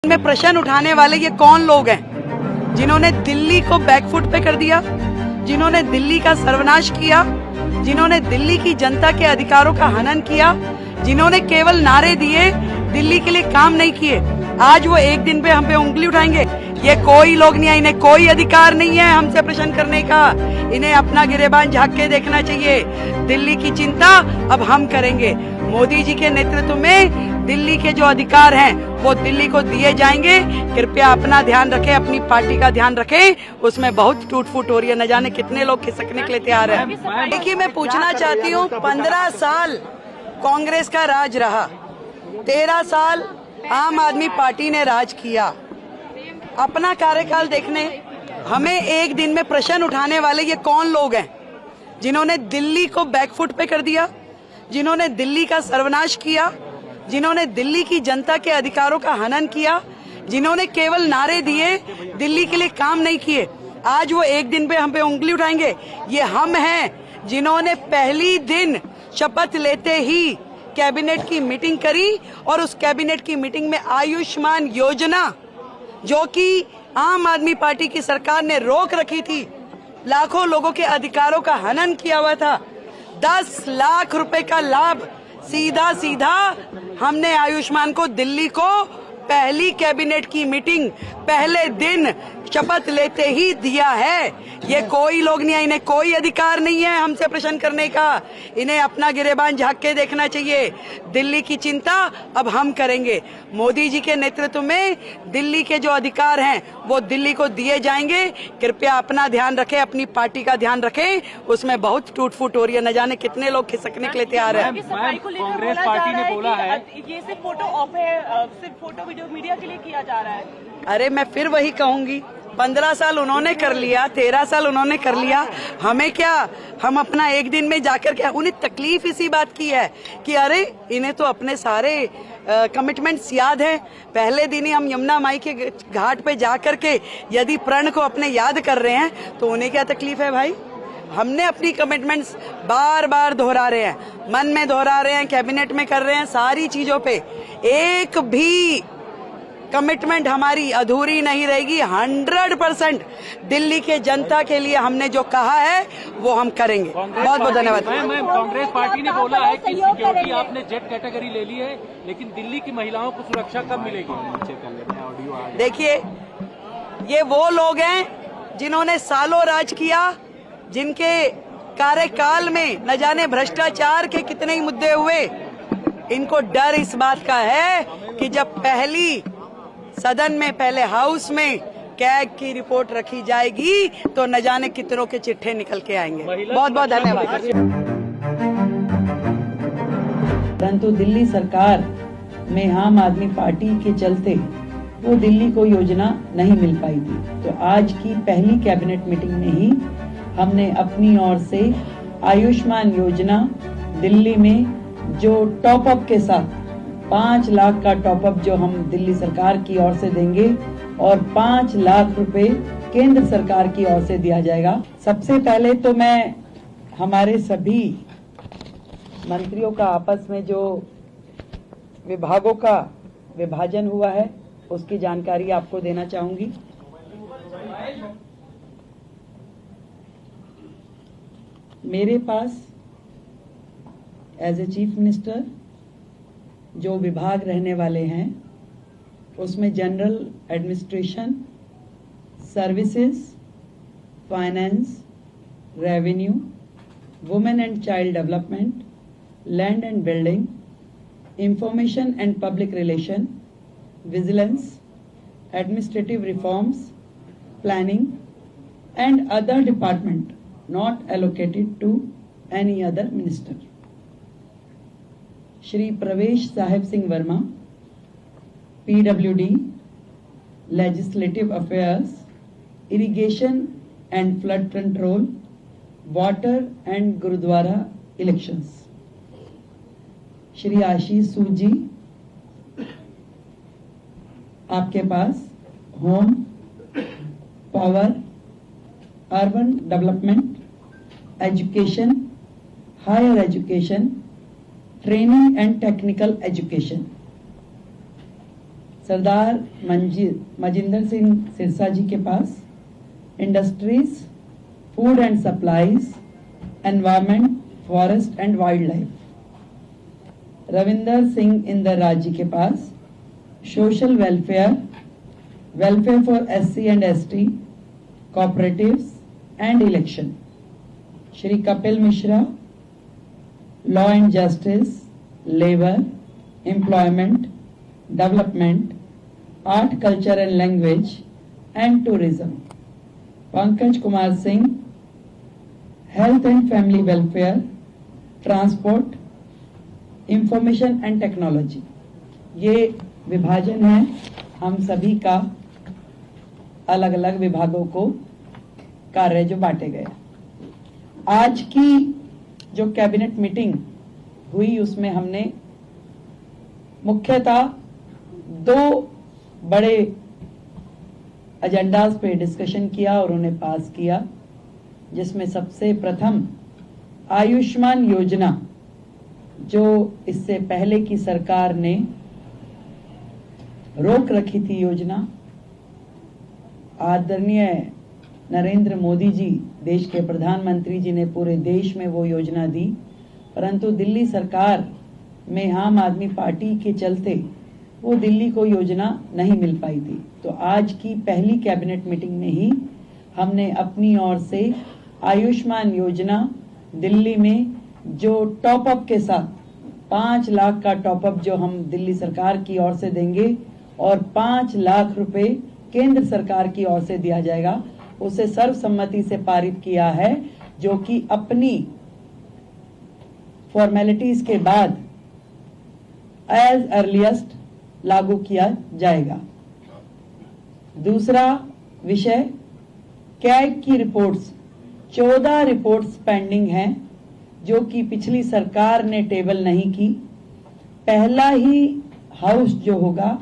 में प्रश्न उठाने वाले ये कौन लोग हैं जिन्होंने दिल्ली को बैकफुट पे कर दिया, जिन्होंने दिल्ली का सर्वनाश किया, जिन्होंने दिल्ली की जनता के अधिकारों का हनन किया, जिन्होंने केवल नारे दिए, दिल्ली के लिए काम नहीं किए। आज वो एक दिन पे हम पे उंगली उठाएंगे। ये कोई लोग नहीं है, इन्हें कोई अधिकार नहीं है हमसे प्रश्न करने का। इन्हें अपना गिरेबान झांक के देखना चाहिए। दिल्ली की चिंता अब हम करेंगे। मोदी जी के नेतृत्व में दिल्ली के जो अधिकार हैं वो दिल्ली को दिए जाएंगे। कृपया अपना ध्यान रखें, अपनी पार्टी का ध्यान रखें। उसमें बहुत टूट फूट हो रही है, न जाने कितने लोग खिसकने के लिए तैयार हैं। देखिए, मैं पूछना चाहती हूँ, 15 साल कांग्रेस का राज रहा, 13 साल आम आदमी पार्टी ने राज किया। अपना कार्यकाल देखने हमें एक दिन में प्रश्न उठाने वाले ये कौन लोग हैं जिन्होंने दिल्ली को बैकफुट पे कर दिया, जिन्होंने दिल्ली का सर्वनाश किया, जिन्होंने दिल्ली की जनता के अधिकारों का हनन किया, जिन्होंने केवल नारे दिए, दिल्ली के लिए काम नहीं किए। आज वो एक दिन पे हम पे उंगली उठाएंगे। ये हम हैं जिन्होंने पहली दिन शपथ लेते ही कैबिनेट की मीटिंग करी और उस कैबिनेट की मीटिंग में आयुष्मान योजना, जो कि आम आदमी पार्टी की सरकार ने रोक रखी थी, लाखों लोगों के अधिकारों का हनन किया हुआ था, 10 लाख रुपए का लाभ सीधा सीधा हमने आयुष्मान को, दिल्ली को पहली कैबिनेट की मीटिंग पहले दिन शपथ लेते ही दिया है। ये कोई लोग नहीं है, इन्हें कोई अधिकार नहीं है हमसे प्रश्न करने का। इन्हें अपना गिरेबान झांक के देखना चाहिए। दिल्ली की चिंता अब हम करेंगे। मोदी जी के नेतृत्व में दिल्ली के जो अधिकार हैं वो दिल्ली को दिए जाएंगे। कृपया अपना ध्यान रखें, अपनी पार्टी का ध्यान रखें। उसमें बहुत टूट फूट हो रही है, न जाने कितने लोग खिसकने के लिए तैयार हैं। कांग्रेस पार्टी ने बोला है ये सिर्फ फोटो ऑफ है, सिर्फ फोटो वीडियो मीडिया के लिए किया जा रहा है। अरे मैं फिर वही कहूंगी, 15 साल उन्होंने कर लिया, 13 साल उन्होंने कर लिया, हमें क्या? हम अपना एक दिन में जाकर के, उन्हें तकलीफ इसी बात की है कि अरे इन्हें तो अपने सारे कमिटमेंट्स याद हैं। पहले दिन ही हम यमुना माई के घाट पे जाकर के यदि प्रण को अपने याद कर रहे हैं तो उन्हें क्या तकलीफ है भाई? हमने अपनी कमिटमेंट्स बार बार दोहरा रहे हैं, मन में दोहरा रहे हैं, कैबिनेट में कर रहे हैं, सारी चीजों पे एक भी कमिटमेंट हमारी अधूरी नहीं रहेगी। 100% दिल्ली के जनता के लिए हमने जो कहा है वो हम करेंगे। बहुत बहुत धन्यवाद। कांग्रेस पार्टी ने बोला है कि सिक्योरिटी आपने जेड कैटेगरी ले ली है, लेकिन दिल्ली की महिलाओं को सुरक्षा कब मिलेगी? देखिए, ये वो लोग हैं जिन्होंने सालों राज किया, जिनके कार्यकाल में न जाने भ्रष्टाचार के कितने ही मुद्दे हुए। इनको डर इस बात का है कि जब पहली सदन में, पहले हाउस में कैग की रिपोर्ट रखी जाएगी तो न जाने कितनों के चिट्ठे निकल के आएंगे। बहुत बहुत धन्यवाद। परंतु दिल्ली सरकार में आम आदमी पार्टी के चलते वो दिल्ली को योजना नहीं मिल पाई थी। तो आज की पहली कैबिनेट मीटिंग में ही हमने अपनी ओर से आयुष्मान योजना दिल्ली में जो टॉप अप के साथ 5 लाख का टॉप अप जो हम दिल्ली सरकार की ओर से देंगे और 5 लाख रुपए केंद्र सरकार की ओर से दिया जाएगा। सबसे पहले तो मैं हमारे सभी मंत्रियों का आपस में जो विभागों का विभाजन हुआ है उसकी जानकारी आपको देना चाहूंगी। मेरे पास एज ए चीफ मिनिस्टर जो विभाग रहने वाले हैं उसमें general administration, services, finance, revenue, women and child development, land and building, information and public relation, vigilance, administrative reforms, planning and other department not allocated to any other minister. Shri Pravesh Sahib Singh Verma, PWD, Legislative Affairs, Irrigation and Flood Control, Water and Gurudwara Elections. Shri Ashish Sood ji, आपके पास home, power, urban development, education, higher education, training and technical education, Sardar Manjinder Singh Sirsa ji के पास industries, food and supplies, environment, forest and wildlife. Ravinder Singh Inder ji के पास social welfare, welfare for SC and ST, cooperatives and election. Shri Kapil Mishra law and justice, labour, employment, development, art, culture and language and tourism. Pankaj Kumar Singh health and family welfare, transport, information and technology. ये विभाजन है हम सभी का, अलग अलग विभागों को कार्य जो बांटे गए। आज की जो कैबिनेट मीटिंग हुई उसमें हमने मुख्यतः 2 बड़े एजेंडाज पे डिस्कशन किया और उन्हें पास किया, जिसमें सबसे प्रथम आयुष्मान योजना, जो इससे पहले की सरकार ने रोक रखी थी योजना। आदरणीय नरेंद्र मोदी जी, देश के प्रधानमंत्री जी ने पूरे देश में वो योजना दी, परंतु दिल्ली सरकार में आम आदमी पार्टी के चलते वो दिल्ली को योजना नहीं मिल पाई थी। तो आज की पहली कैबिनेट मीटिंग में ही हमने अपनी ओर से आयुष्मान योजना दिल्ली में जो टॉप अप के साथ 5 लाख का टॉप अप जो हम दिल्ली सरकार की ओर से देंगे और 5 लाख रुपए केंद्र सरकार की ओर से दिया जाएगा, उसे सर्वसम्मति से पारित किया है, जो कि अपनी फॉर्मेलिटीज के बाद एज अर्लीस्ट लागू किया जाएगा। दूसरा विषय, कैग की रिपोर्ट्स, 14 रिपोर्ट्स पेंडिंग हैं, जो कि पिछली सरकार ने टेबल नहीं की। पहला ही हाउस जो होगा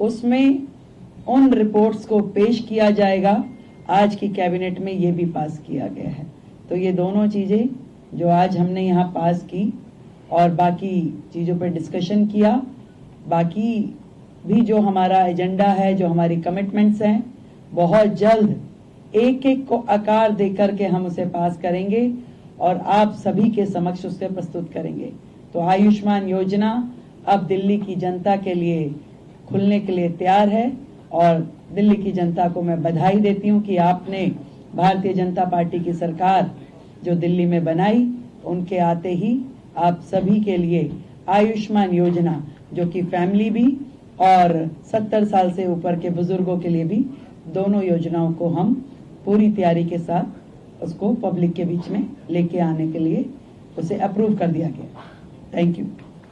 उसमें उन रिपोर्ट्स को पेश किया जाएगा। आज की कैबिनेट में ये भी पास किया गया है। तो ये दोनों चीजें जो आज हमने यहाँ पास की और बाकी चीजों पर डिस्कशन किया, बाकी भी जो हमारा एजेंडा है, जो हमारी कमिटमेंट्स हैं, बहुत जल्द एक एक को आकार देकर के हम उसे पास करेंगे और आप सभी के समक्ष उसे प्रस्तुत करेंगे। तो आयुष्मान योजना अब दिल्ली की जनता के लिए खुलने के लिए तैयार है और दिल्ली की जनता को मैं बधाई देती हूं कि आपने भारतीय जनता पार्टी की सरकार जो दिल्ली में बनाई, उनके आते ही आप सभी के लिए आयुष्मान योजना, जो कि फैमिली भी और 70 साल से ऊपर के बुजुर्गों के लिए भी, दोनों योजनाओं को हम पूरी तैयारी के साथ उसको पब्लिक के बीच में लेके आने के लिए उसे अप्रूव कर दिया गया। Thank you.